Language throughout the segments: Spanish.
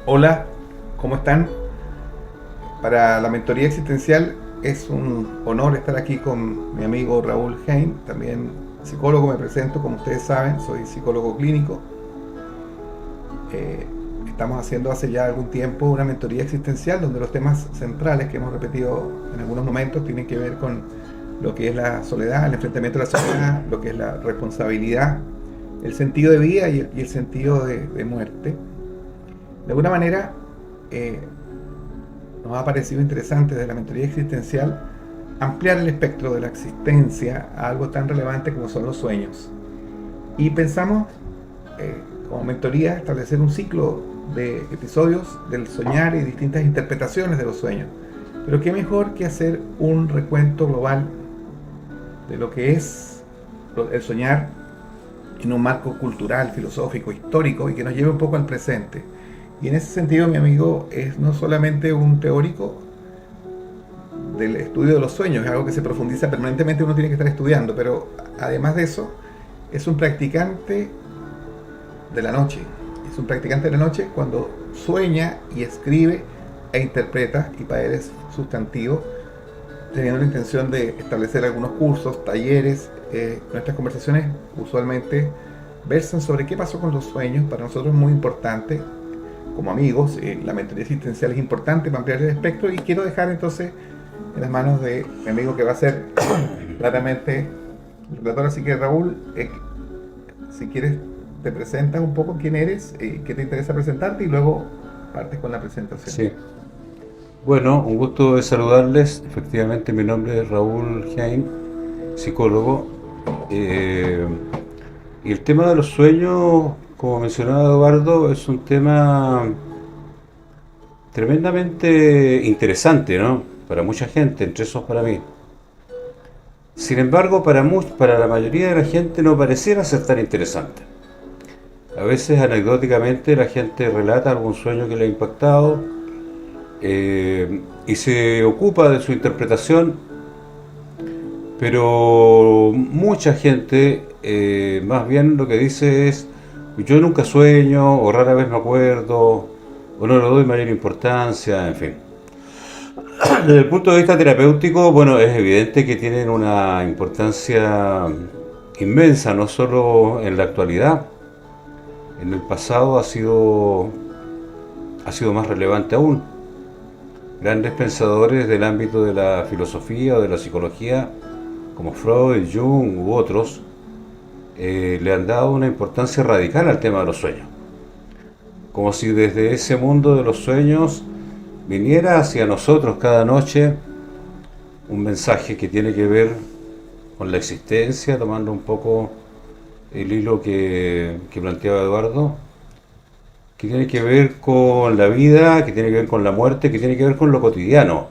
Hola, ¿cómo están? Para la mentoría existencial es un honor estar aquí con mi amigo Raúl Hein, también psicólogo. Me presento, como ustedes saben, soy psicólogo clínico. Eh, Estamos haciendo hace ya algún tiempo una mentoría existencial donde los temas centrales que hemos repetido en algunos momentos tienen que ver con lo que es la soledad, el enfrentamiento a la soledad, lo que es la responsabilidad, el sentido de vida y el sentido de muerte. De alguna manera, eh, nos ha parecido interesante desde la mentoría existencial ampliar el espectro de la existencia a algo tan relevante como son los sueños. Y pensamos, como mentoría, establecer un ciclo de episodios del soñar y distintas interpretaciones de los sueños. Pero qué mejor que hacer un recuento global de lo que es el soñar en un marco cultural, filosófico, histórico y que nos lleve un poco al presente. Y en ese sentido, mi amigo es no solamente un teórico del estudio de los sueños, es algo que se profundiza permanentemente, uno tiene que estar estudiando, pero además de eso, es un practicante de la noche. Es un practicante de la noche cuando sueña y escribe e interpreta, y para él es sustantivo, teniendo la intención de establecer algunos cursos, talleres. Nuestras conversaciones usualmente versan sobre qué pasó con los sueños. Para nosotros es muy importante como amigos. La mentoría existencial es importante para ampliar el espectro, y quiero dejar entonces en las manos de mi amigo que va a ser claramente el relator. Así que Raúl, si quieres te presentas un poco quién eres, qué te interesa presentarte, y luego partes con la presentación. Sí, bueno, un gusto de saludarles. Efectivamente, mi nombre es Raúl Jain, psicólogo. Eh, y el tema de los sueños, como mencionaba Eduardo, es un tema tremendamente interesante, ¿no? Para mucha gente, entre esos para mí. Sin embargo, para la mayoría de la gente no pareciera ser tan interesante. A veces, anecdóticamente, la gente relata algún sueño que le ha impactado, y se ocupa de su interpretación, pero mucha gente más bien lo que dice es: yo nunca sueño, o rara vez me acuerdo, o no le doy mayor importancia, en fin. Desde el punto de vista terapéutico, bueno, es evidente que tienen una importancia inmensa, no solo en la actualidad. En el pasado ha sido más relevante aún. Grandes pensadores del ámbito de la filosofía o de la psicología, como Freud, Jung u otros, le han dado una importancia radical al tema de los sueños. Como si desde ese mundo de los sueños viniera hacia nosotros cada noche un mensaje que tiene que ver con la existencia, tomando un poco el hilo que planteaba Eduardo, que tiene que ver con la vida, que tiene que ver con la muerte, que tiene que ver con lo cotidiano.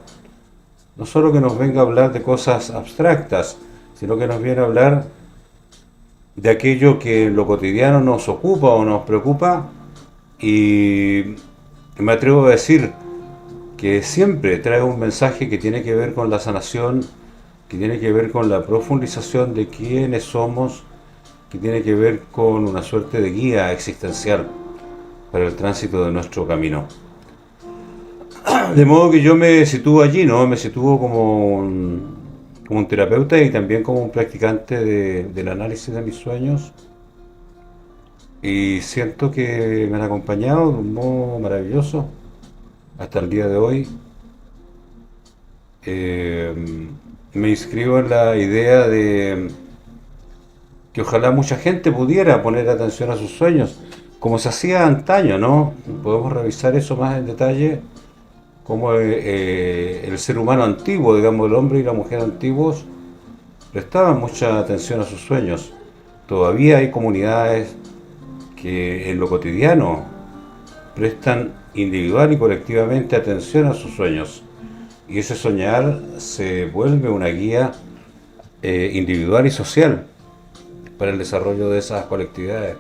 No solo que nos venga a hablar de cosas abstractas, sino que nos viene a hablar de aquello que en lo cotidiano nos ocupa o nos preocupa, y me atrevo a decir que siempre trae un mensaje que tiene que ver con la sanación, que tiene que ver con la profundización de quiénes somos, que tiene que ver con una suerte de guía existencial para el tránsito de nuestro camino. De modo que yo me sitúo allí, ¿no? Me sitúo como un terapeuta y también como un practicante del análisis de mis sueños. Y siento que me han acompañado de un modo maravilloso hasta el día de hoy. Eh, Me inscribo en la idea de que ojalá mucha gente pudiera poner atención a sus sueños, como se hacía antaño, ¿no? Podemos revisar eso más en detalle, como el ser humano antiguo, digamos, el hombre y la mujer antiguos, prestaban mucha atención a sus sueños. Todavía hay comunidades que en lo cotidiano prestan individual y colectivamente atención a sus sueños. Y ese soñar se vuelve una guía individual y social para el desarrollo de esas colectividades.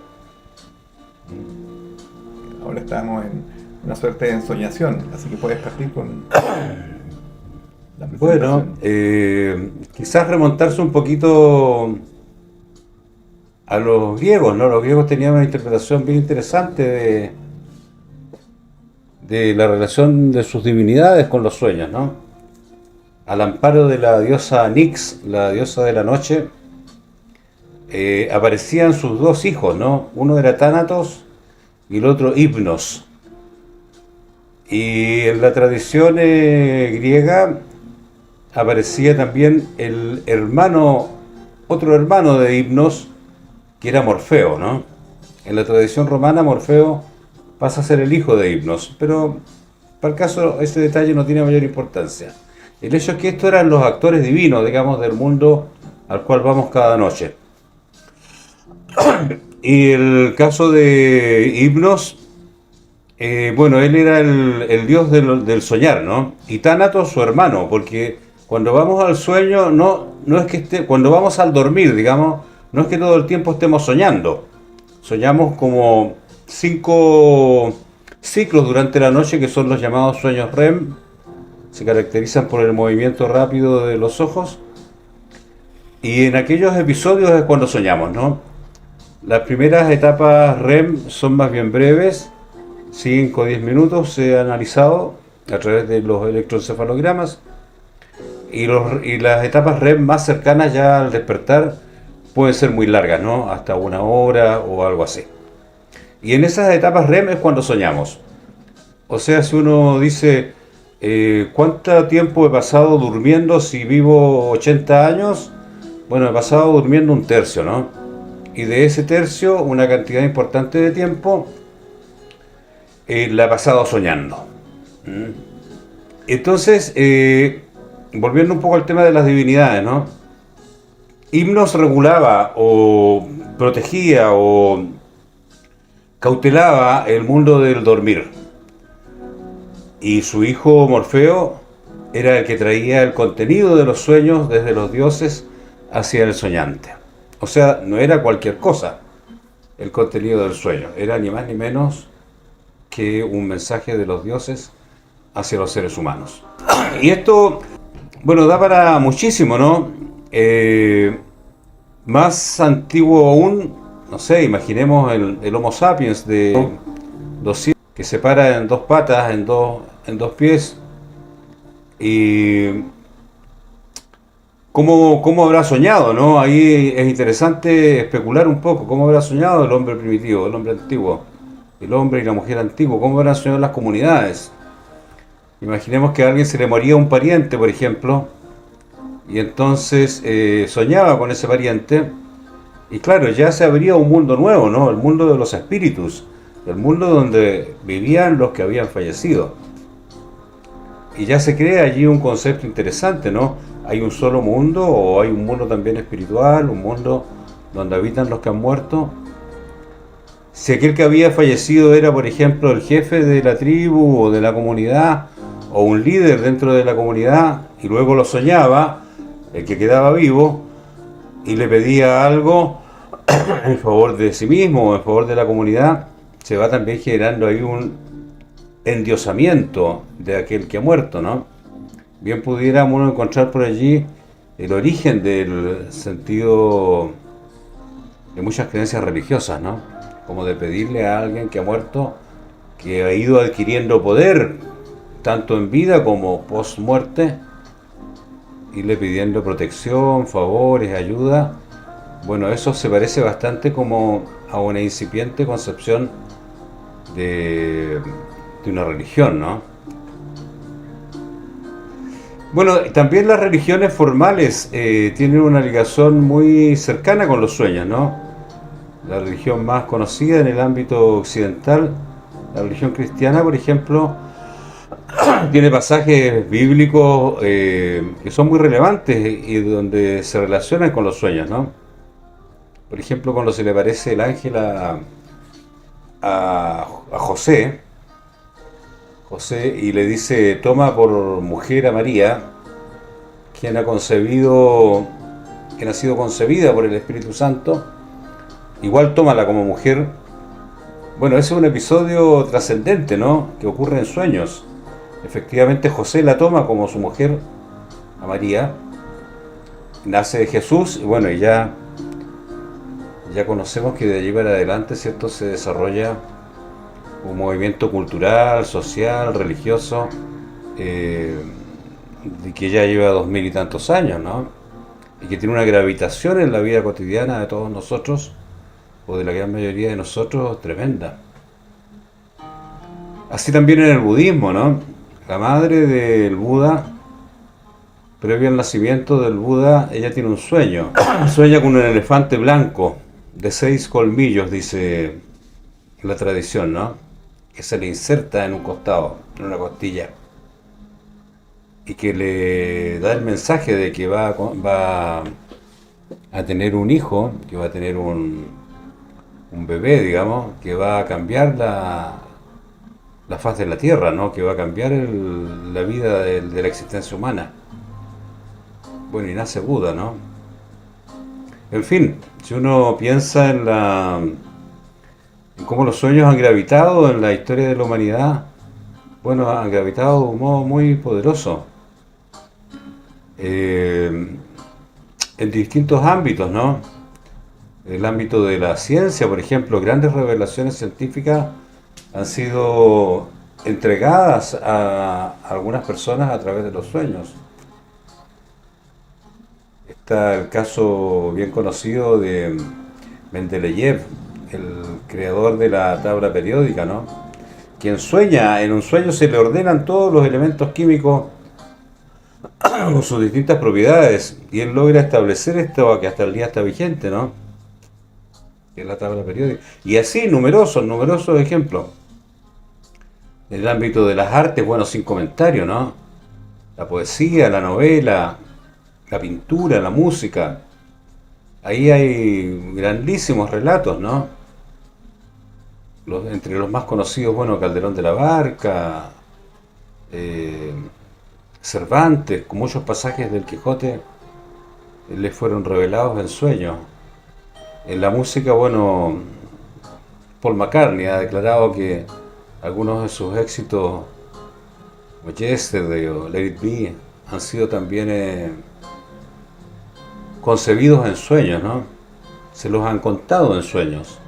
Ahora estamos en una suerte de ensoñación, así que puedes partir con la Bueno, presentación. quizás remontarse un poquito a los griegos, ¿no? Los griegos tenían una interpretación bien interesante de la relación de sus divinidades con los sueños, ¿no? Al amparo de la diosa Nix, la diosa de la noche, aparecían sus dos hijos, ¿no? Uno era Tánatos y el otro Hipnos. Y en la tradición griega aparecía también el hermano, otro hermano de Hipnos, que era Morfeo, ¿no? En la tradición romana, Morfeo pasa a ser el hijo de Hipnos, pero para el caso ese detalle no tiene mayor importancia. El hecho es que estos eran los actores divinos, digamos, del mundo al cual vamos cada noche. Y el caso de Hipnos, bueno, él era el dios del soñar, ¿no? Y Tánatos su hermano, porque cuando vamos al sueño, no es que cuando vamos al dormir, digamos, no es que todo el tiempo estemos soñando. Soñamos como 5 ciclos durante la noche, que son los llamados sueños REM. Se caracterizan por el movimiento rápido de los ojos. Y en aquellos episodios es cuando soñamos, ¿no? Las primeras etapas REM son más bien breves, 5 o 10 minutos, se ha analizado a través de los electroencefalogramas. Y las etapas REM más cercanas ya al despertar pueden ser muy largas, ¿no? Hasta 1 hora o algo así. Y en esas etapas REM es cuando soñamos. O sea, si uno dice, ¿cuánto tiempo he pasado durmiendo si vivo 80 años? Bueno, he pasado durmiendo 1/3, ¿no? Y de ese tercio, una cantidad importante de tiempo la he pasado soñando. Entonces, volviendo un poco al tema de las divinidades, ¿no? Hipnos regulaba o protegía o cautelaba el mundo del dormir. Y su hijo Morfeo era el que traía el contenido de los sueños desde los dioses hacia el soñante. O sea, no era cualquier cosa el contenido del sueño, era ni más ni menos que un mensaje de los dioses hacia los seres humanos. Y esto, bueno, da para muchísimo, ¿no? Más antiguo aún, no sé, imaginemos el Homo sapiens de 200, que se para en 2 patas, en dos pies, y ¿cómo habrá soñado, no? Ahí es interesante especular un poco, ¿cómo habrá soñado el hombre primitivo, el hombre antiguo, el hombre y la mujer antiguo? ¿Cómo habrán soñado las comunidades? Imaginemos que a alguien se le moría un pariente, por ejemplo, y entonces soñaba con ese pariente, y claro, ya se abría un mundo nuevo, ¿no? El mundo de los espíritus, el mundo donde vivían los que habían fallecido. Y ya se crea allí un concepto interesante, ¿no? ¿Hay un solo mundo o hay un mundo también espiritual, un mundo donde habitan los que han muerto? Si aquel que había fallecido era, por ejemplo, el jefe de la tribu o de la comunidad, o un líder dentro de la comunidad, y luego lo soñaba, el que quedaba vivo, y le pedía algo en favor de sí mismo o en favor de la comunidad, se va también generando ahí un endiosamiento de aquel que ha muerto, ¿no? Bien pudiéramos uno encontrar por allí el origen del sentido de muchas creencias religiosas, ¿no? Como de pedirle a alguien que ha muerto, que ha ido adquiriendo poder, tanto en vida como post muerte, irle pidiendo protección, favores, ayuda. Bueno, eso se parece bastante como a una incipiente concepción de una religión, ¿no? Bueno, también las religiones formales tienen una ligación muy cercana con los sueños, ¿no? La religión más conocida en el ámbito occidental, la religión cristiana, por ejemplo, tiene pasajes bíblicos que son muy relevantes y donde se relacionan con los sueños, ¿no? Por ejemplo, cuando se le aparece el ángel a José, y le dice, toma por mujer a María, quien ha sido concebida por el Espíritu Santo, igual tómala como mujer. Bueno, ese es un episodio trascendente, ¿no? Que ocurre en sueños. Efectivamente, José la toma como su mujer a María, nace Jesús, y bueno, y ya conocemos que de allí para adelante, ¿cierto?, se desarrolla un movimiento cultural, social, religioso, de que ya lleva 2000 y tantos años, ¿no? Y que tiene una gravitación en la vida cotidiana de todos nosotros, o de la gran mayoría de nosotros, tremenda. Así también en el budismo, ¿no? La madre del Buda, previo al nacimiento del Buda, ella tiene un sueño. Sueña con un elefante blanco de 6 colmillos, dice la tradición, ¿no? Que se le inserta en un costado, en una costilla, y que le da el mensaje de que va a tener un hijo, que va a tener un bebé, digamos, que va a cambiar la faz de la Tierra, ¿no? Que va a cambiar la vida de la existencia humana. Bueno, y nace Buda, ¿no? En fin, si uno piensa en cómo los sueños han gravitado en la historia de la humanidad, bueno, han gravitado de un modo muy poderoso. En distintos ámbitos, ¿no? El ámbito de la ciencia, por ejemplo, grandes revelaciones científicas han sido entregadas a algunas personas a través de los sueños. Está el caso bien conocido de Mendeleev, el creador de la tabla periódica, ¿no? Quien sueña, en un sueño se le ordenan todos los elementos químicos con sus distintas propiedades, y él logra establecer esto que hasta el día está vigente, ¿no? Que es la tabla periódica. Y así numerosos ejemplos. En el ámbito de las artes, bueno, sin comentario, ¿no? La poesía, la novela, la pintura, la música. Ahí hay grandísimos relatos, ¿no? Entre los más conocidos, bueno, Calderón de la Barca, Cervantes, con muchos pasajes del Quijote le fueron revelados en sueños. En la música, bueno, Paul McCartney ha declarado que algunos de sus éxitos, como Yesterday o Let It Be, han sido también concebidos en sueños, ¿no? Se los han contado en sueños.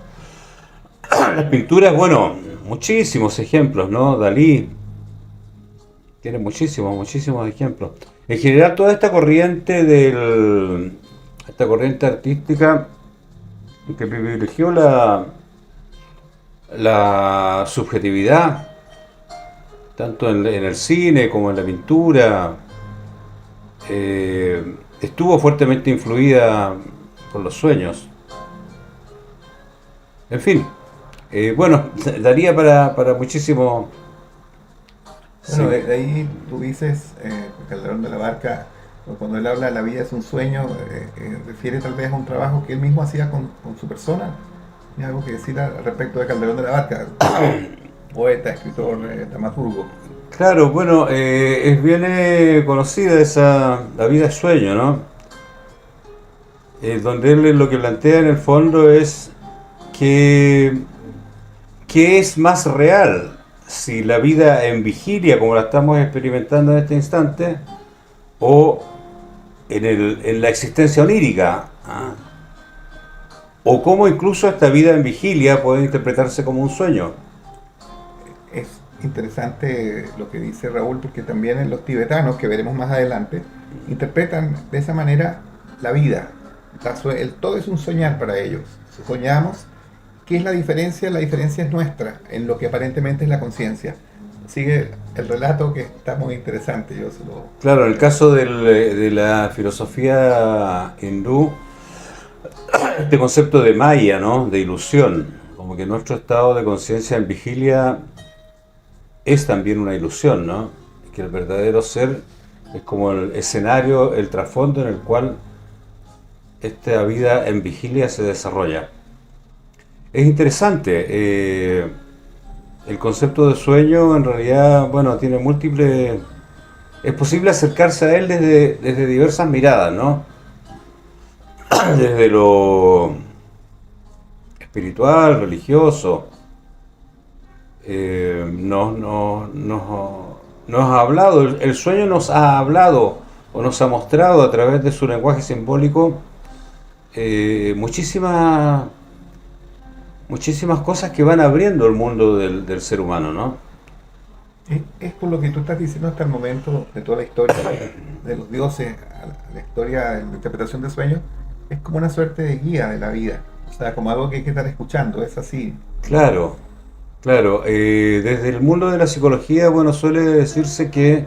Las pinturas, bueno, muchísimos ejemplos, ¿no? Dalí tiene muchísimos ejemplos. En general, toda esta corriente artística que privilegió la subjetividad, tanto en el cine como en la pintura, estuvo fuertemente influida por los sueños. En fin, bueno, daría para muchísimo. Bueno, de ahí tú dices, Calderón de la Barca, cuando él habla de la vida es un sueño, refiere tal vez a un trabajo que él mismo hacía con su persona. ¿Tiene algo que decir al respecto de Calderón de la Barca? Poeta, escritor, dramaturgo. Claro, bueno, es bien conocida la vida es sueño, ¿no? Donde él lo que plantea en el fondo es que es más real, si la vida en vigilia, como la estamos experimentando en este instante, o en la existencia onírica, ¿ah? O cómo incluso esta vida en vigilia puede interpretarse como un sueño. Es interesante lo que dice Raúl, porque también en los tibetanos, que veremos más adelante, interpretan de esa manera la vida. Todo es un soñar para ellos. Soñamos. ¿Qué es la diferencia? La diferencia es nuestra, en lo que aparentemente es la conciencia. Sigue el relato, que está muy interesante. Claro, en el caso de la filosofía hindú, este concepto de maya, ¿no? De ilusión, como que nuestro estado de conciencia en vigilia es también una ilusión, ¿no? Que el verdadero ser es como el escenario, el trasfondo en el cual esta vida en vigilia se desarrolla. Es interesante, el concepto de sueño en realidad, bueno, tiene múltiples. Es posible acercarse a él desde diversas miradas, ¿no? Desde lo espiritual, religioso. Nos ha hablado, el sueño nos ha hablado o nos ha mostrado a través de su lenguaje simbólico muchísimas muchísimas cosas que van abriendo el mundo del ser humano, ¿no? Es por lo que tú estás diciendo hasta el momento de toda la historia de los dioses, a la historia de la interpretación de sueños, es como una suerte de guía de la vida. O sea, como algo que hay que estar escuchando, es así. Claro, claro. Desde el mundo de la psicología, bueno, suele decirse que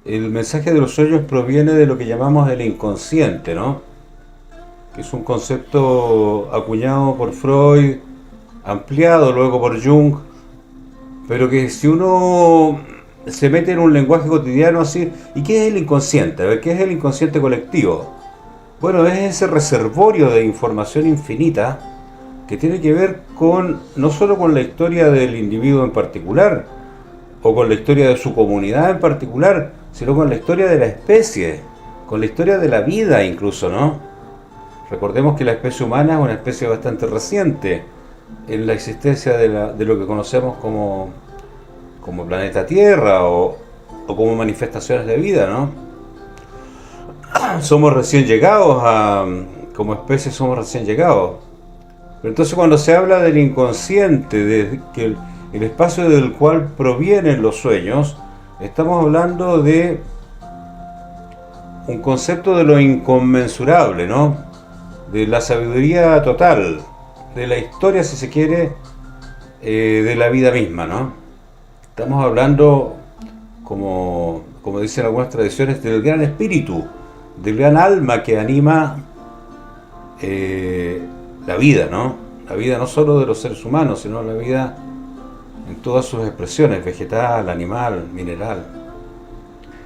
el mensaje de los sueños proviene de lo que llamamos el inconsciente, ¿no? Que es un concepto acuñado por Freud, ampliado luego por Jung, pero que si uno se mete en un lenguaje cotidiano así, ¿y qué es el inconsciente? A ver, ¿qué es el inconsciente colectivo? Bueno, es ese reservorio de información infinita que tiene que ver con no solo con la historia del individuo en particular, o con la historia de su comunidad en particular, sino con la historia de la especie, con la historia de la vida incluso, ¿no? Recordemos que la especie humana es una especie bastante reciente en la existencia de lo que conocemos como planeta Tierra o como manifestaciones de vida, ¿no? Somos recién llegados como especie somos recién llegados. Pero entonces cuando se habla del inconsciente, de que el espacio del cual provienen los sueños, estamos hablando de un concepto de lo inconmensurable, ¿no? De la sabiduría total, de la historia, si se quiere, de la vida misma, ¿no? Estamos hablando, como dicen algunas tradiciones, del gran espíritu, del gran alma que anima la vida, ¿no? La vida no solo de los seres humanos, sino la vida en todas sus expresiones, vegetal, animal, mineral.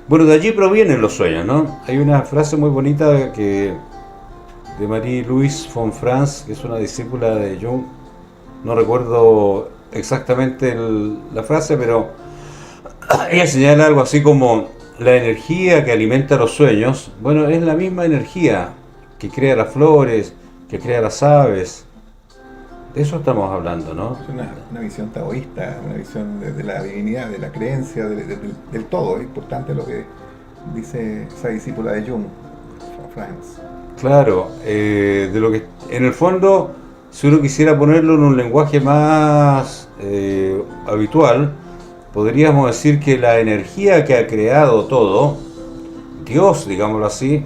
Bueno, de allí provienen los sueños, ¿no? Hay una frase muy bonita de Marie-Louise von Franz, que es una discípula de Jung. No recuerdo exactamente la frase, pero ella señala algo así como: la energía que alimenta los sueños, bueno, es la misma energía que crea las flores, que crea las aves. De eso estamos hablando, ¿no? Es una visión taoísta, una visión de la divinidad, de la creencia, del todo. Es importante lo que dice esa discípula de Jung, Franz. Claro, de lo que en el fondo, si uno quisiera ponerlo en un lenguaje más habitual, podríamos decir que la energía que ha creado todo, Dios, digámoslo así,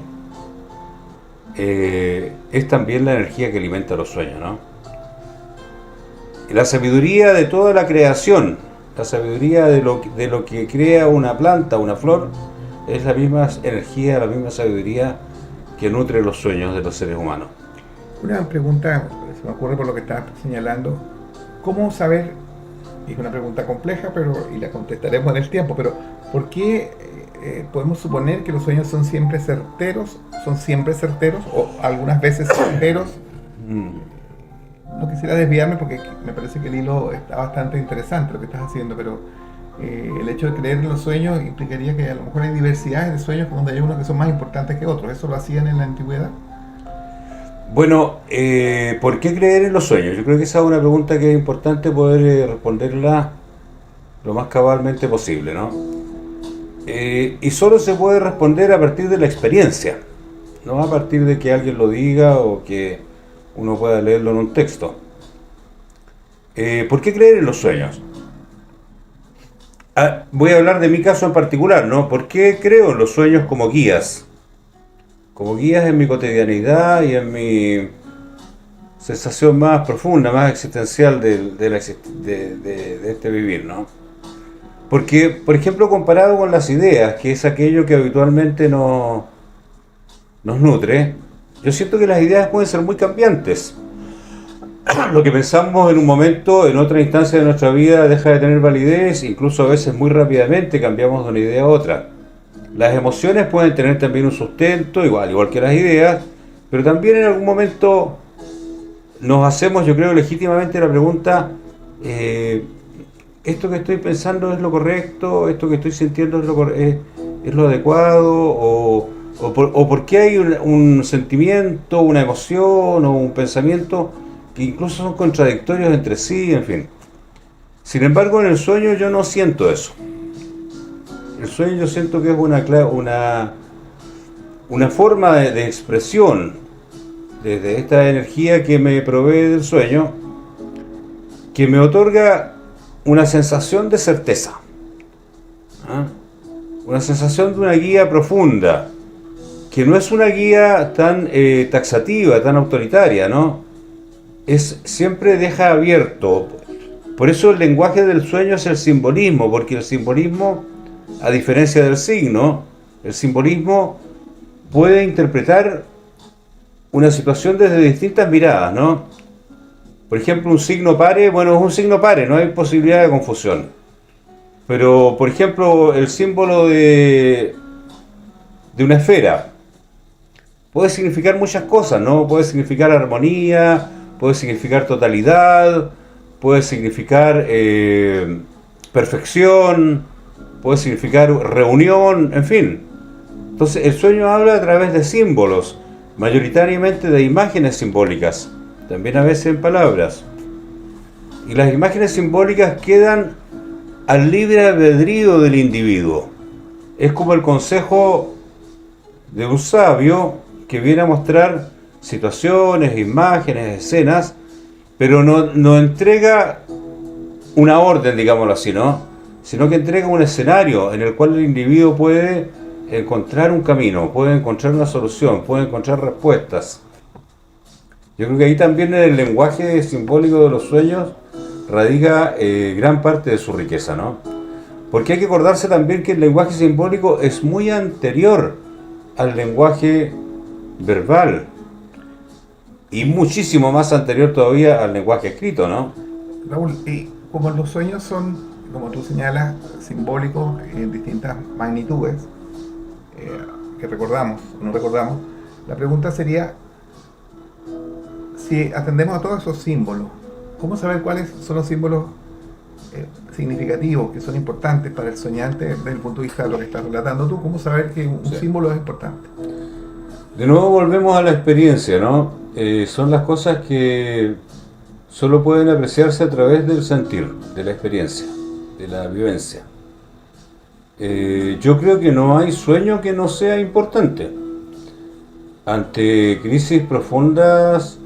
es también la energía que alimenta los sueños, ¿no? La sabiduría de toda la creación, la sabiduría de lo que crea una planta, una flor, es la misma energía, la misma sabiduría que nutre los sueños de los seres humanos. Una pregunta, se me ocurre por lo que estás señalando, ¿cómo saber? Es una pregunta compleja, y la contestaremos en el tiempo, pero ¿por qué podemos suponer que los sueños son siempre certeros? ¿Son siempre certeros o algunas veces certeros? No quisiera desviarme porque me parece que el hilo está bastante interesante lo que estás haciendo, pero el hecho de creer en los sueños implicaría que a lo mejor hay diversidades de sueños donde hay unos que son más importantes que otros. ¿Eso lo hacían en la antigüedad? Bueno, ¿por qué creer en los sueños? Yo creo que esa es una pregunta que es importante poder responderla lo más cabalmente posible, ¿no? Y solo se puede responder a partir de la experiencia, no a partir de que alguien lo diga o que uno pueda leerlo en un texto. ¿Por qué creer en los sueños? Voy a hablar de mi caso en particular, ¿no? ¿Por qué creo en los sueños como guías? Como guías en mi cotidianidad y en mi sensación más profunda, más existencial de este vivir, ¿no? Porque, por ejemplo, comparado con las ideas, que es aquello que habitualmente nos nutre, yo siento que las ideas pueden ser muy cambiantes. Lo que pensamos en un momento, en otra instancia de nuestra vida, deja de tener validez, incluso a veces muy rápidamente cambiamos de una idea a otra. Las emociones pueden tener también un sustento, igual que las ideas, pero también en algún momento nos hacemos, yo creo, legítimamente la pregunta: ¿esto que estoy pensando es lo correcto? ¿Esto que estoy sintiendo es lo adecuado? ¿O por qué hay un sentimiento, una emoción o un pensamiento que incluso son contradictorios entre sí, en fin? Sin embargo, en el sueño yo no siento eso. El sueño yo siento que es una forma de expresión desde esta energía que me provee del sueño, que me otorga una sensación de certeza, ¿ah? Una sensación de una guía profunda, que no es una guía tan taxativa, tan autoritaria, ¿no? Siempre deja abierto. Por eso el lenguaje del sueño es el simbolismo, porque el simbolismo, a diferencia del signo, el simbolismo puede interpretar una situación desde distintas miradas, ¿no? Por ejemplo, un signo pare, bueno, es un signo pare, no hay posibilidad de confusión. Pero, por ejemplo, el símbolo de una esfera puede significar muchas cosas, ¿no? Puede significar armonía, puede significar totalidad, puede significar perfección, puede significar reunión, en fin. Entonces, el sueño habla a través de símbolos, mayoritariamente de imágenes simbólicas, también a veces en palabras. Y las imágenes simbólicas quedan al libre albedrío del individuo. Es como el consejo de un sabio que viene a mostrar situaciones, imágenes, escenas, pero no entrega una orden, digámoslo así, ¿no? Sino que entrega un escenario en el cual el individuo puede encontrar un camino, puede encontrar una solución, puede encontrar respuestas. Yo creo que ahí también en el lenguaje simbólico de los sueños radica gran parte de su riqueza, ¿no? Porque hay que acordarse también que el lenguaje simbólico es muy anterior al lenguaje verbal y muchísimo más anterior todavía al lenguaje escrito, ¿no? Raúl, y como los sueños son, como tú señalas, simbólicos en distintas magnitudes, que recordamos o no recordamos, la pregunta sería, si atendemos a todos esos símbolos, ¿cómo saber cuáles son los símbolos significativos, que son importantes para el soñante desde el punto de vista de lo que estás relatando tú? ¿Cómo saber que un símbolo es importante? De nuevo volvemos a la experiencia, ¿no? Son las cosas que solo pueden apreciarse a través del sentir, de la experiencia, de la vivencia. Yo creo que no hay sueño que no sea importante. Ante crisis profundas,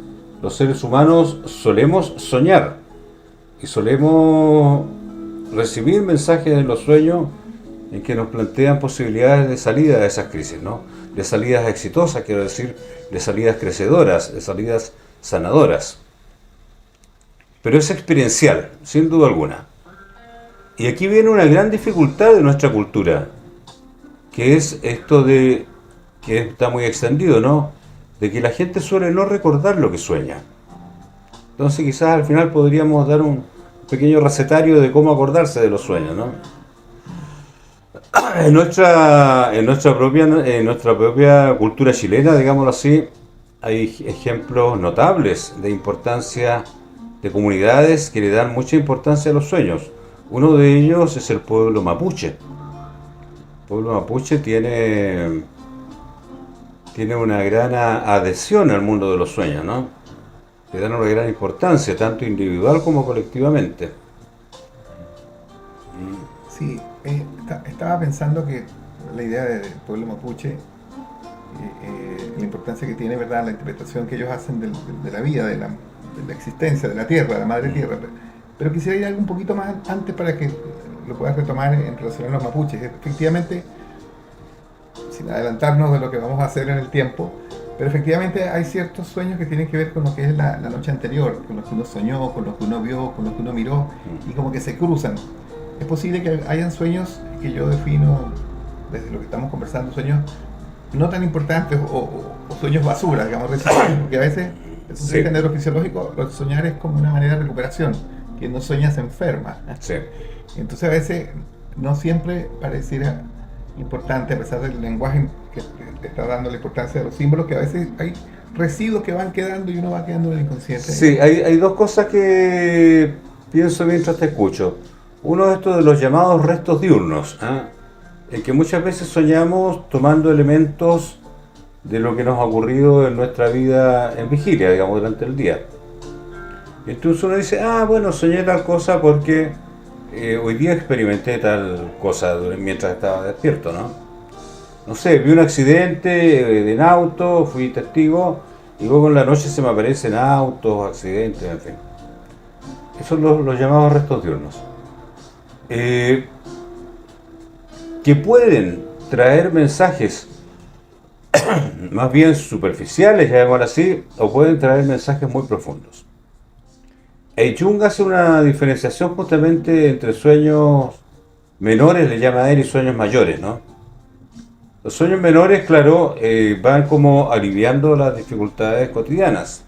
los seres humanos solemos soñar y solemos recibir mensajes en los sueños en que nos plantean posibilidades de salida de esas crisis, ¿no? De salidas exitosas, quiero decir, de salidas crecedoras, de salidas sanadoras. Pero es experiencial, sin duda alguna. Y aquí viene una gran dificultad de nuestra cultura, que es esto de, que está muy extendido, ¿no? De que la gente suele no recordar lo que sueña. Entonces quizás al final podríamos dar un pequeño recetario de cómo acordarse de los sueños, ¿no? En nuestra propia cultura chilena, digámoslo así, hay ejemplos notables de importancia de comunidades que le dan mucha importancia a los sueños. Uno de ellos es el pueblo mapuche. El pueblo mapuche tiene una gran adhesión al mundo de los sueños, ¿no? Le dan una gran importancia, tanto individual como colectivamente. Sí, estaba pensando que la idea del pueblo mapuche, la importancia que tiene, ¿verdad?, la interpretación que ellos hacen de la vida, de la existencia, de la tierra, de la madre tierra. Pero quisiera ir algo un poquito más antes para que lo puedas retomar en relación a los mapuches. Efectivamente, sin adelantarnos de lo que vamos a hacer en el tiempo, pero efectivamente hay ciertos sueños que tienen que ver con lo que es la noche anterior, con lo que uno soñó, con lo que uno vio, con lo que uno miró, y como que se cruzan. Es posible que hayan sueños que yo defino, desde lo que estamos conversando, sueños no tan importantes o sueños basura, digamos, porque a veces, desde el género fisiológico, soñar es como una manera de recuperación. Quien no sueña se enferma. Sí. Entonces a veces no siempre pareciera importante, a pesar del lenguaje que te está dando la importancia de los símbolos, que a veces hay residuos que van quedando y uno va quedando en el inconsciente. Sí, hay dos cosas que pienso mientras te escucho. Uno es esto de los llamados restos diurnos, en que muchas veces soñamos tomando elementos de lo que nos ha ocurrido en nuestra vida en vigilia, digamos, durante el día. Y entonces uno dice, bueno, soñé tal cosa porque hoy día experimenté tal cosa mientras estaba despierto, ¿no? No sé, vi un accidente en auto, fui testigo, y luego en la noche se me aparecen autos, accidentes, en fin. Esos son los llamados restos diurnos. Que pueden traer mensajes más bien superficiales, llamémoslo así, o pueden traer mensajes muy profundos. Jung hace una diferenciación justamente entre sueños menores, le llama a él, y sueños mayores, ¿no? Los sueños menores, claro, van como aliviando las dificultades cotidianas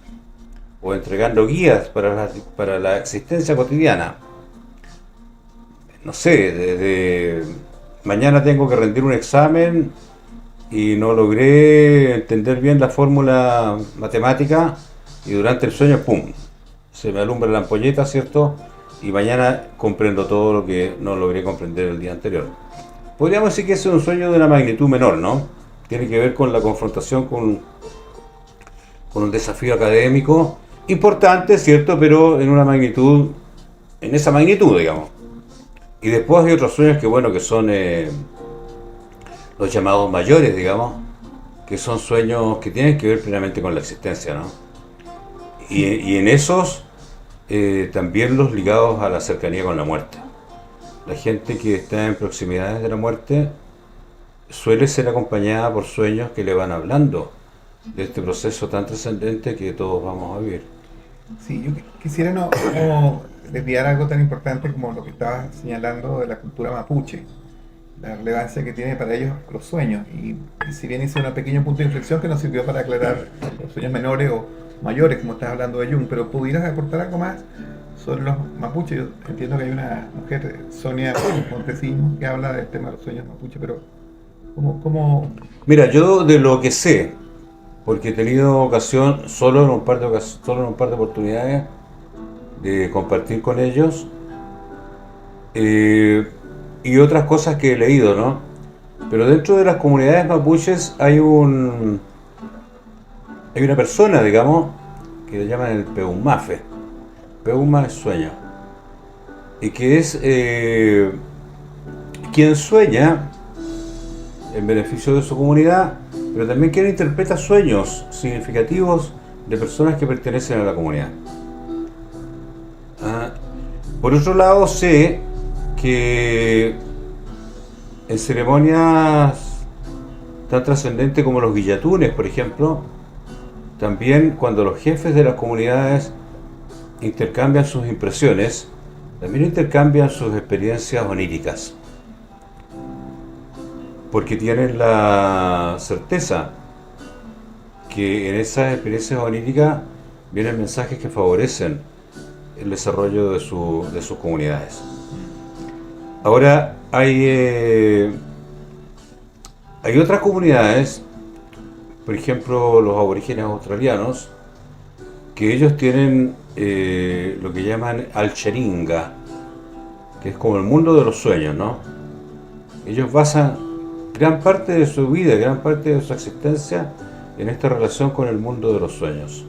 o entregando guías para la existencia cotidiana. No sé, desde mañana tengo que rendir un examen y no logré entender bien la fórmula matemática y durante el sueño, ¡pum!, se me alumbra la ampolleta, ¿cierto? Y mañana comprendo todo lo que no logré comprender el día anterior. Podríamos decir que ese es un sueño de una magnitud menor, ¿no? Tiene que ver con la confrontación con un desafío académico importante, ¿cierto? Pero en una magnitud, en esa magnitud, digamos. Y después hay otros sueños que, bueno, que son los llamados mayores, digamos, que son sueños que tienen que ver plenamente con la existencia, ¿no? Y en esos también los ligados a la cercanía con la muerte. La gente que está en proximidades de la muerte suele ser acompañada por sueños que le van hablando de este proceso tan trascendente que todos vamos a vivir. Sí, yo quisiera no desviar algo tan importante como lo que estabas señalando de la cultura mapuche, la relevancia que tiene para ellos los sueños. Y si bien hice un pequeño punto de inflexión que nos sirvió para aclarar los sueños menores o mayores, como estás hablando de Jung, pero ¿pudieras aportar algo más sobre los mapuches? Yo entiendo que hay una mujer, Sonia Montesinos, que habla del tema de los sueños mapuche, pero ¿cómo? Mira, yo de lo que sé, porque he tenido ocasión, solo en un par de oportunidades, de compartir con ellos, y otras cosas que he leído, ¿no? Pero dentro de las comunidades mapuches hay una persona, digamos, que le llaman el Peumafe. Peuma es sueño. Y que es quien sueña en beneficio de su comunidad, pero también quien interpreta sueños significativos de personas que pertenecen a la comunidad. Por otro lado, sé que en ceremonias tan trascendentes como los guillatunes, por ejemplo, también cuando los jefes de las comunidades intercambian sus impresiones, también intercambian sus experiencias oníricas, porque tienen la certeza que en esas experiencias oníricas vienen mensajes que favorecen el desarrollo de sus comunidades. Ahora hay otras comunidades, por ejemplo los aborígenes australianos, que ellos tienen lo que llaman Alcheringa, que es como el mundo de los sueños, ¿no? Ellos basan gran parte de su vida, gran parte de su existencia en esta relación con el mundo de los sueños.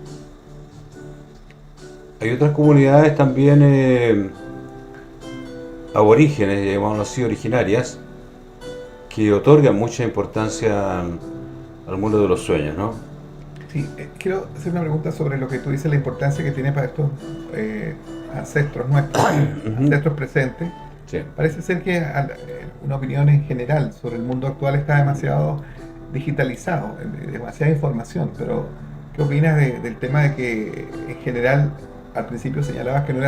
Hay otras comunidades también aborígenes, llamémoslo así, originarias, que otorgan mucha importancia al mundo de los sueños, ¿no? Sí, quiero hacer una pregunta sobre lo que tú dices, la importancia que tiene para estos ancestros nuestros, ancestros presentes. Sí. Parece ser que una opinión en general sobre el mundo actual está demasiado digitalizado, demasiada información, pero ¿qué opinas del tema de que en general al principio señalabas que no le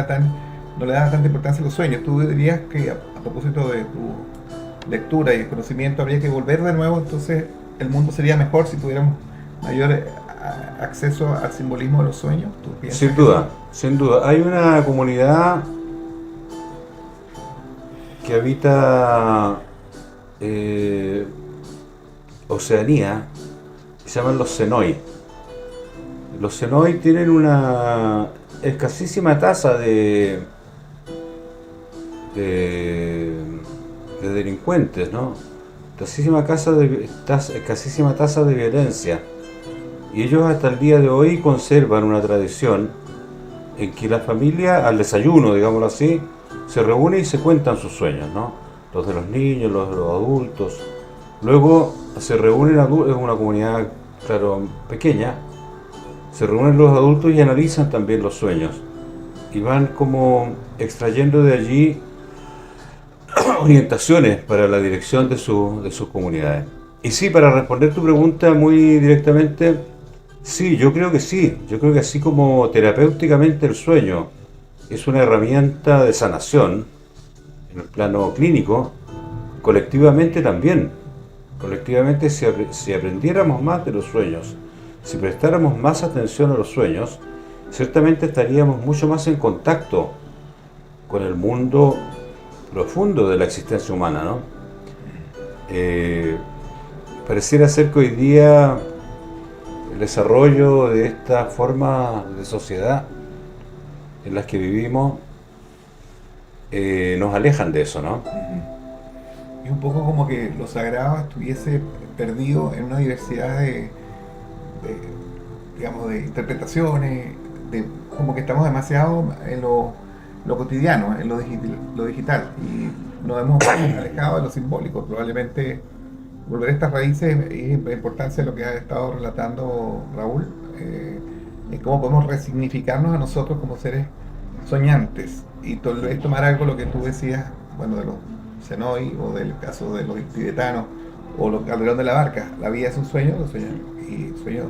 dabas tanta importancia a los sueños? ¿Tú dirías que a propósito de tu lectura y conocimiento habría que volver de nuevo, entonces el mundo sería mejor si tuviéramos mayor acceso al simbolismo de los sueños? Sin duda, sin duda. Hay una comunidad que habita Oceanía, que se llaman los Senoi. Los Senoi tienen una escasísima tasa de delincuentes, ¿no? Escasísima tasa de violencia. Y ellos hasta el día de hoy conservan una tradición en que la familia, al desayuno, digámoslo así, se reúne y se cuentan sus sueños, ¿no? Los de los niños, los de los adultos. Luego se reúnen, es una comunidad, claro, pequeña, se reúnen los adultos y analizan también los sueños. y van como extrayendo de allí orientaciones para la dirección de sus comunidades. Y sí, para responder tu pregunta muy directamente, sí, yo creo que sí. Yo creo que así como terapéuticamente el sueño es una herramienta de sanación en el plano clínico, colectivamente también. Colectivamente, si aprendiéramos más de los sueños, si prestáramos más atención a los sueños, ciertamente estaríamos mucho más en contacto con el mundo profundo de la existencia humana, ¿no? Pareciera ser que hoy día el desarrollo de esta forma de sociedad en las que vivimos nos alejan de eso, ¿no? Es un poco como que lo sagrado estuviese perdido en una diversidad digamos, de interpretaciones, como que estamos demasiado en lo cotidiano, en lo digital, y nos hemos alejado de lo simbólico. Probablemente volver a estas raíces es la importancia de lo que ha estado relatando Raúl, en cómo podemos resignificarnos a nosotros como seres soñantes, y tomar algo, lo que tú decías, bueno, de los Zenoi, o del caso de los tibetanos, o los Calderón de la Barca. La vida es un sueño, los sueños, y sueños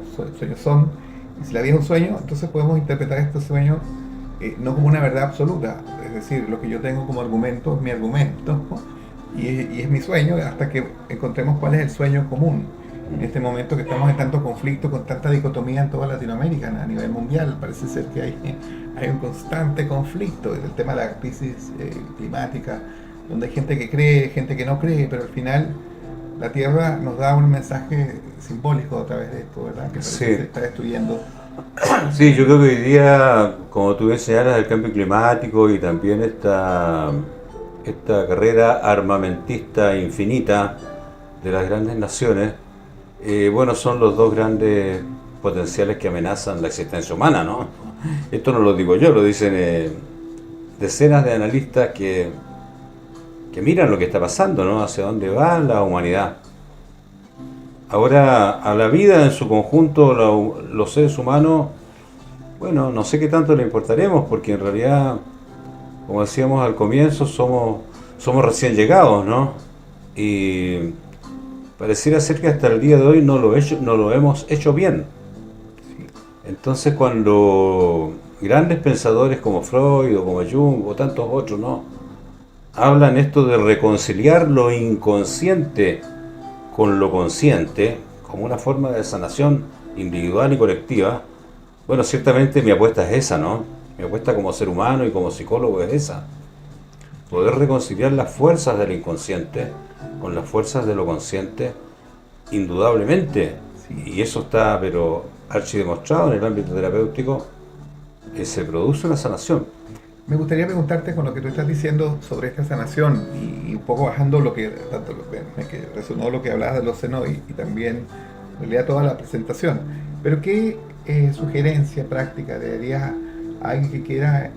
son, y si la vida es un sueño, entonces podemos interpretar estos sueños no como una verdad absoluta, es decir, lo que yo tengo como argumento es mi argumento, y es mi sueño, hasta que encontremos cuál es el sueño común. En este momento que estamos en tanto conflicto, con tanta dicotomía en toda Latinoamérica, a nivel mundial, parece ser que hay un constante conflicto. El tema de la crisis climática, donde hay gente que cree, gente que no cree, pero al final la Tierra nos da un mensaje simbólico a través de esto, ¿verdad? Que parece que se está destruyendo. Sí, yo creo que hoy día, como tú bien señalas, el cambio climático y también esta carrera armamentista infinita de las grandes naciones, bueno, son los dos grandes potenciales que amenazan la existencia humana, ¿no? Esto no lo digo yo, lo dicen decenas de analistas que miran lo que está pasando, ¿no? Hacia dónde va la humanidad. Ahora, a la vida en su conjunto, los seres humanos, bueno, no sé qué tanto le importaremos, porque en realidad, como decíamos al comienzo, somos recién llegados, ¿no? Y pareciera ser que hasta el día de hoy no lo hemos hecho bien. Entonces, cuando grandes pensadores como Freud o como Jung o tantos otros, ¿no?, hablan esto de reconciliar lo inconsciente con lo consciente como una forma de sanación individual y colectiva, bueno, ciertamente mi apuesta es esa, ¿no? Mi apuesta como ser humano y como psicólogo es esa. Poder reconciliar las fuerzas del inconsciente con las fuerzas de lo consciente, indudablemente. Y eso está, pero archidemostrado en el ámbito terapéutico, que se produce una sanación. Me gustaría preguntarte, con lo que tú estás diciendo sobre esta sanación, y un poco bajando que resonó lo que hablabas de los Zenoi, y también en realidad toda la presentación, pero ¿qué sugerencia práctica le darías a alguien que quiera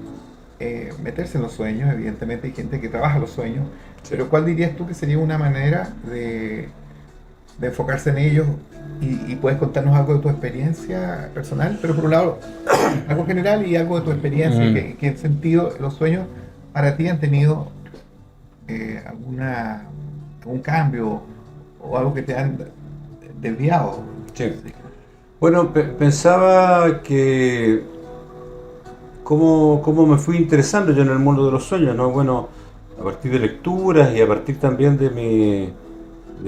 meterse en los sueños? Evidentemente hay gente que trabaja los sueños, sí, pero ¿cuál dirías tú que sería una manera de enfocarse en ellos? Y puedes contarnos algo de tu experiencia personal, pero por un lado algo general y algo de tu experiencia, que en sentido los sueños para ti han tenido algún cambio o algo que te han desviado. Sí. Bueno, pensaba que cómo me fui interesando yo en el mundo de los sueños, ¿no? Bueno, a partir de lecturas y a partir también de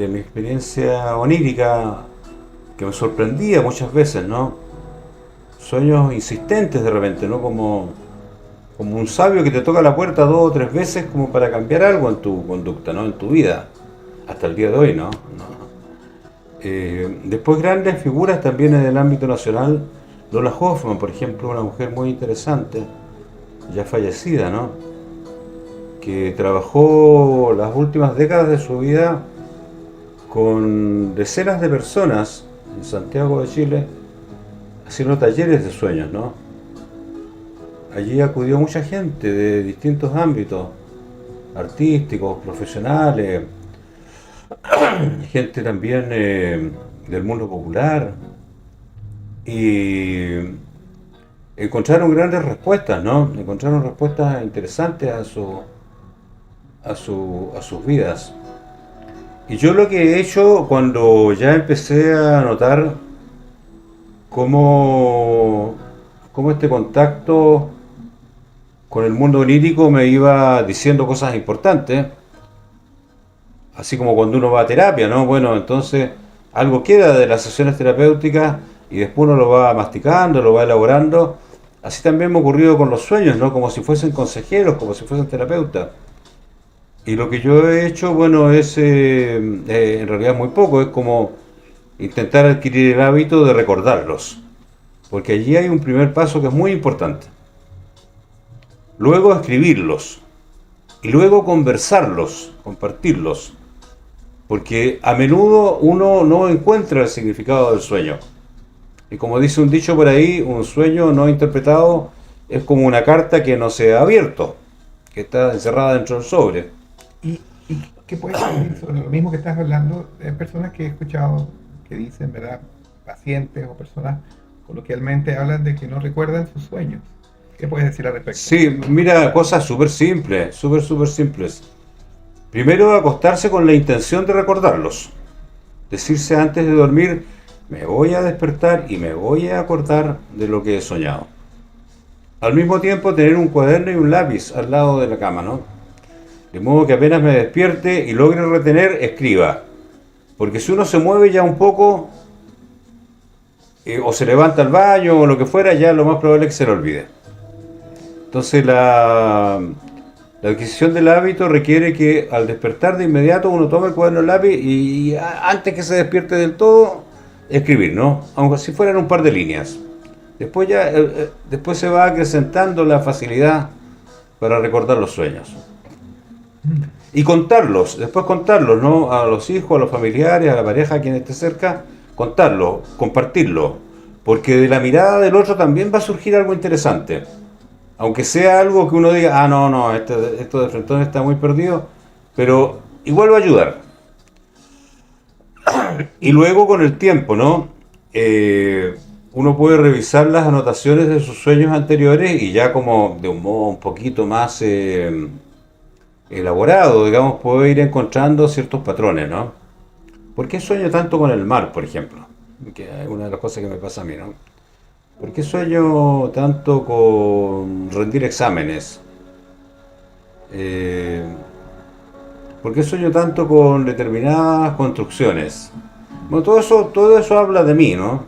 mi experiencia onírica, que me sorprendía muchas veces, ¿no? Sueños insistentes de repente, ¿no? Como un sabio que te toca la puerta 2 o 3 veces como para cambiar algo en tu conducta, ¿no? En tu vida, hasta el día de hoy, ¿no? Después grandes figuras también en el ámbito nacional, Lola Hoffman, por ejemplo, una mujer muy interesante, ya fallecida, ¿no?, que trabajó las últimas décadas de su vida con decenas de personas en Santiago de Chile, haciendo talleres de sueños, ¿no? Allí acudió mucha gente de distintos ámbitos, artísticos, profesionales, gente también del mundo popular, y encontraron grandes respuestas, ¿no? Encontraron respuestas interesantes a sus vidas. Y yo lo que he hecho cuando ya empecé a notar cómo, cómo este contacto con el mundo onírico me iba diciendo cosas importantes, así como cuando uno va a terapia, ¿no? Bueno, entonces algo queda de las sesiones terapéuticas y después uno lo va masticando, lo va elaborando. Así también me ha ocurrido con los sueños, ¿no? Como si fuesen consejeros, como si fuesen terapeutas. Y lo que yo he hecho, bueno, es en realidad muy poco, es como intentar adquirir el hábito de recordarlos, porque allí hay un primer paso que es muy importante. Luego escribirlos y luego conversarlos, compartirlos, porque a menudo uno no encuentra el significado del sueño. Y como dice un dicho por ahí, un sueño no interpretado es como una carta que no se ha abierto, que está encerrada dentro del sobre. ¿Y qué puedes decir sobre lo mismo que estás hablando? Hay personas que he escuchado que dicen, ¿verdad? Pacientes o personas coloquialmente hablan de que no recuerdan sus sueños. ¿Qué puedes decir al respecto? Sí, mira, cosas súper simples, súper simples. Primero, acostarse con la intención de recordarlos. Decirse antes de dormir, me voy a despertar y me voy a acordar de lo que he soñado. Al mismo tiempo, tener un cuaderno y un lápiz al lado de la cama, ¿no? De modo que apenas me despierte y logre retener, escriba. Porque si uno se mueve ya un poco, o se levanta al baño o lo que fuera, ya lo más probable es que se lo olvide. Entonces la adquisición del hábito requiere que al despertar de inmediato uno tome el cuaderno y el lápiz y antes que se despierte del todo, escribir, ¿no? Aunque si fueran un par de líneas. Después se va acrecentando la facilidad para recordar los sueños. Y contarlos, después contarlos, ¿no? A los hijos, a los familiares, a la pareja, a quien esté cerca, contarlo, compartirlo. Porque de la mirada del otro también va a surgir algo interesante. Aunque sea algo que uno diga, no, esto de frentón está muy perdido, pero igual va a ayudar. Y luego con el tiempo, ¿no? Uno puede revisar las anotaciones de sus sueños anteriores y ya como de un modo un poquito más elaborado, digamos, puede ir encontrando ciertos patrones, ¿no? ¿Por qué sueño tanto con el mar, por ejemplo? Que es una de las cosas que me pasa a mí, ¿no? ¿Por qué sueño tanto con rendir exámenes? ¿Por qué sueño tanto con determinadas construcciones? Bueno, todo eso habla de mí, ¿no?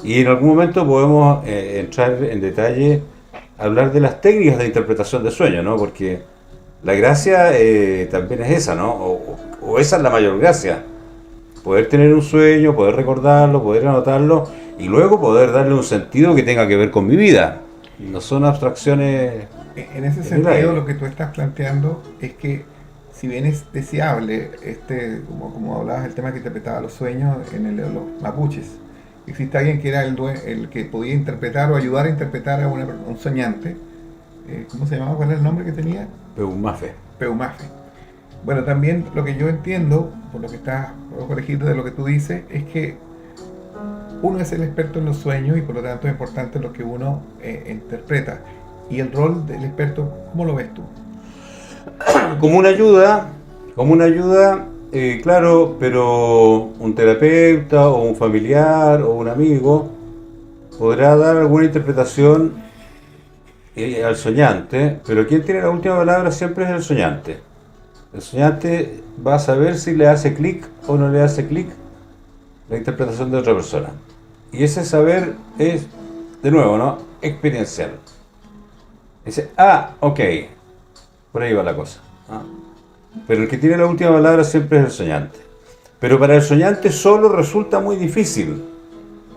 Y en algún momento podemos entrar en detalle, hablar de las técnicas de interpretación de sueños, ¿no? Porque la gracia también es esa, ¿no? O esa es la mayor gracia. Poder tener un sueño, poder recordarlo, poder anotarlo y luego poder darle un sentido que tenga que ver con mi vida. No son abstracciones. En ese sentido, lo que tú estás planteando es que, si bien es deseable, como hablabas, el tema que interpretaba los sueños los mapuches, existe alguien que era el que podía interpretar o ayudar a interpretar a un soñante. ¿Cómo se llamaba? ¿Cuál era el nombre que tenía? Peumafe. Peumafe. Bueno, también lo que yo entiendo, por lo que puedo corregir de lo que tú dices, es que uno es el experto en los sueños y por lo tanto es importante lo que uno interpreta. Y el rol del experto, ¿cómo lo ves tú? Como una ayuda, claro, pero un terapeuta o un familiar o un amigo podrá dar alguna interpretación al soñante, pero quien tiene la última palabra siempre es el soñante. El soñante va a saber si le hace clic o no le hace clic la interpretación de otra persona. Y ese saber es, de nuevo, ¿no? Experiencial. Dice, ok, por ahí va la cosa. Pero el que tiene la última palabra siempre es el soñante. Pero para el soñante solo resulta muy difícil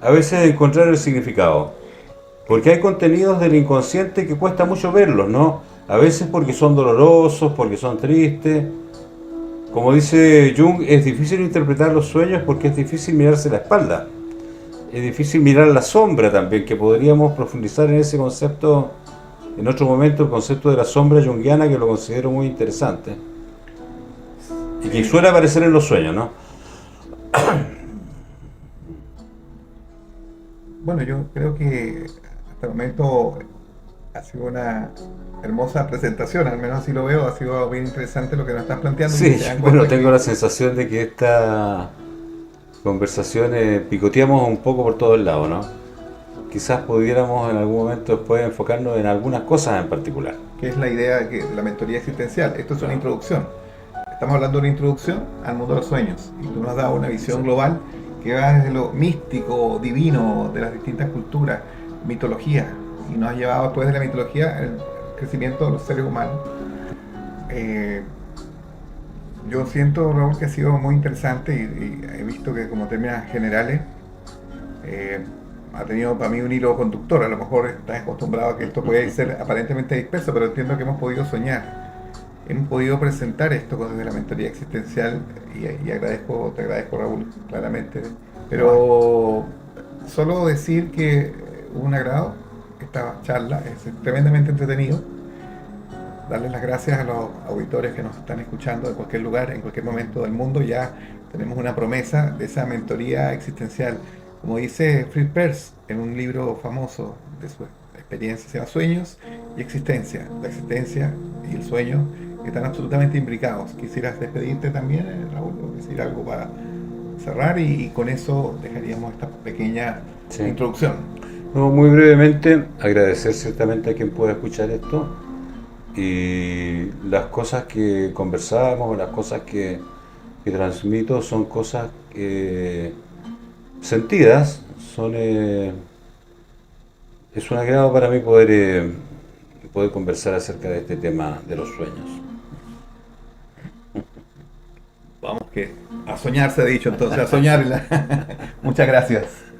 a veces encontrar el significado. Porque hay contenidos del inconsciente que cuesta mucho verlos, ¿no? A veces porque son dolorosos, porque son tristes. Como dice Jung, es difícil interpretar los sueños porque es difícil mirarse la espalda. Es difícil mirar la sombra también, que podríamos profundizar en ese concepto en otro momento, el concepto de la sombra junguiana, que lo considero muy interesante. Y que suele aparecer en los sueños, ¿no? Bueno, yo creo que Hasta el momento ha sido una hermosa presentación, al menos así lo veo, ha sido bien interesante lo que nos estás planteando. Sí, Se dan bueno, cuenta tengo que la sensación de que esta conversación picoteamos un poco por todos lados, ¿no? Quizás pudiéramos en algún momento después enfocarnos en algunas cosas en particular. es la idea de la mentoría existencial. Esto es una Claro. introducción. Estamos hablando de una introducción al mundo de los sueños. Y tú nos has dado una visión Exacto. global que va desde lo místico, divino, de las distintas culturas, mitología. Y nos ha llevado después de la mitología el crecimiento de los seres humanos. Eh, yo siento, Raúl, que ha sido muy interesante y he visto que como términos generales eh, ha tenido para mí un hilo conductor. A lo mejor estás acostumbrado a que esto puede ser aparentemente disperso, pero entiendo que hemos podido soñar. Hemos podido presentar esto desde la mentoría existencial y agradezco, te agradezco, Raúl, claramente. No, Pero solo decir que hubo un agrado esta charla, es tremendamente entretenido. Darles las gracias a los auditores que nos están escuchando de cualquier lugar, en cualquier momento del mundo. Ya tenemos una promesa de esa mentoría existencial. Como dice Fritz Perls en un libro famoso de su experiencia, se llama Sueños y Existencia. La existencia y el sueño están absolutamente imbricados. Quisieras despedirte también, Raúl, o decir algo para cerrar y con eso dejaríamos esta pequeña sí. introducción. No, muy brevemente, agradecer ciertamente a quien pueda escuchar esto y las cosas que conversamos, las cosas que transmito son cosas sentidas, es un agrado para mí poder conversar acerca de este tema de los sueños. Vamos que a soñar se ha dicho entonces, a soñar. Muchas gracias.